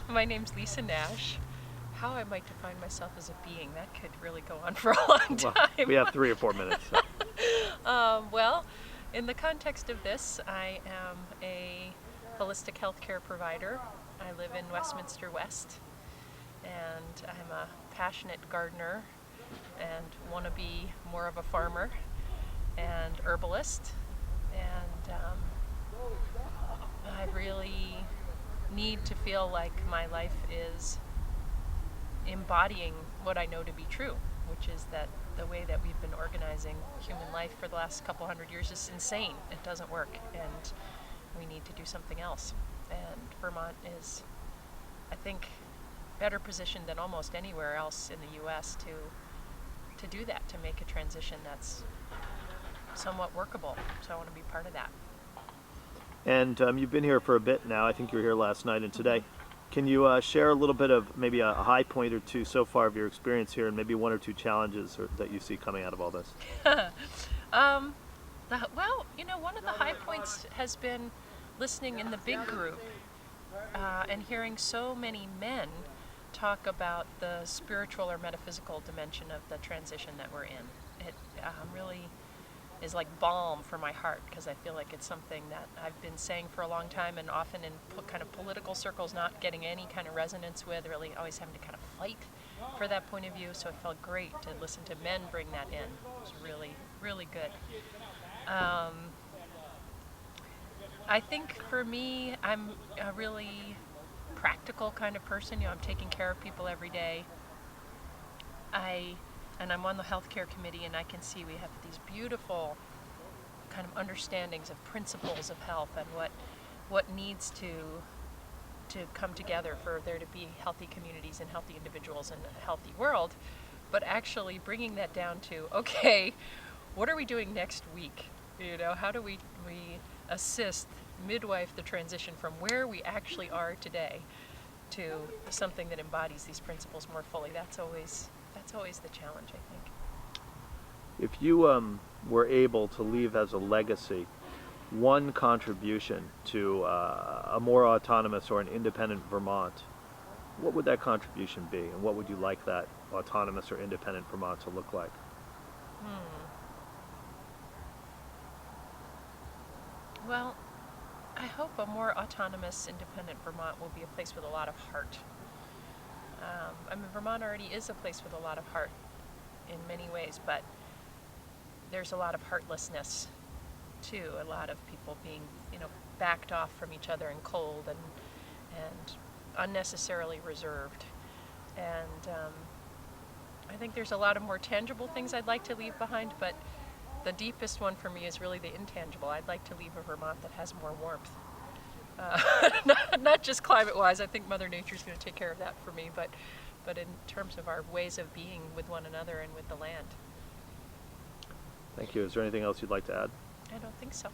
My name's Lisa Nash. How I might define myself as a being, that could really go on for a long Well, time. we have 3 or 4 minutes. So. Well, in the context of this, I am a holistic healthcare provider. I live in Westminster West, and I'm a passionate gardener and want to be more of a farmer and herbalist. And I really need to feel like my life is embodying what I know to be true, which is that the way that we've been organizing human life for the last couple hundred years is insane. It doesn't work, and we need to do something else. And Vermont is, I think, better positioned than almost anywhere else in the U.S. to do that, to make a transition that's somewhat workable. So I want to be part of that. And you've been here for a bit now. I think you were here last night and today. Can you share a little bit of maybe a high point or two so far of your experience here, and maybe 1 or 2 challenges that you see coming out of all this? Well, one of the high points has been listening in the big group and hearing so many men talk about the spiritual or metaphysical dimension of the transition that we're in. It really is like balm for my heart, because I feel like it's something that I've been saying for a long time, and often in kind of political circles not getting any kind of resonance with, really always having to kind of fight for that point of view. So it felt great to listen to men bring that in. It was really, really good. I think for me, I'm a really practical kind of person. I'm taking care of people every day. And I'm on the healthcare committee, and I can see we have these beautiful kind of understandings of principles of health and what needs to come together for there to be healthy communities and healthy individuals and a healthy world. But actually bringing that down to, okay, what are we doing next week? How do we assist, midwife the transition from where we actually are today to something that embodies these principles more fully? That's always the challenge, I think. If you were able to leave as a legacy one contribution to a more autonomous or an independent Vermont, what would that contribution be, and what would you like that autonomous or independent Vermont to look like? Well, I hope a more autonomous, independent Vermont will be a place with a lot of heart. Vermont already is a place with a lot of heart in many ways, but there's a lot of heartlessness too. A lot of people being, backed off from each other and cold and unnecessarily reserved. And I think there's a lot of more tangible things I'd like to leave behind, but the deepest one for me is really the intangible. I'd like to leave a Vermont that has more warmth. Not just climate-wise. I think Mother Nature's going to take care of that for me, but in terms of our ways of being with one another and with the land. Thank you. Is there anything else you'd like to add? I don't think so.